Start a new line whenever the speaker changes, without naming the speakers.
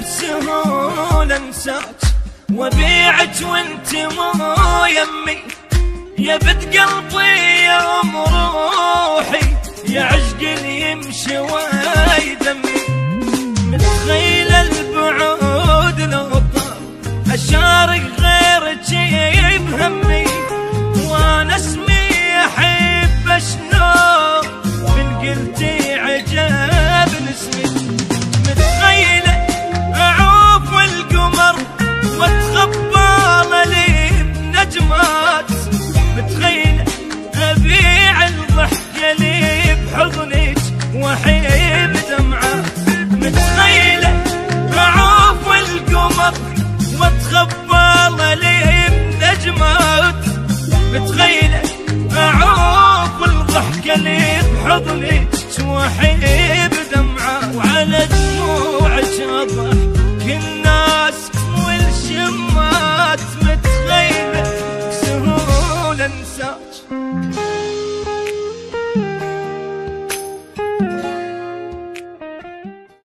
بسهولة انساك وبيعك وانت مو يمي، يا بنت قلبي يا ام روحي، يا عشق اللي يمشي ويدمي. متخيلة البعود لو طار اشارك غيرك بهمي، وانا اسمي احب شلون من قلتي عجب اسمي. متخيلة اعوف القمر واتخبى لي بنجمات، متخيلة ابيع الضحكة لي بحضنك واحب دمعات. متخيلة اعوف القمر واتخبى لي بنجمات، متخيلة اعوف الضحكة لي بحضنك واحب دمعات. وعلى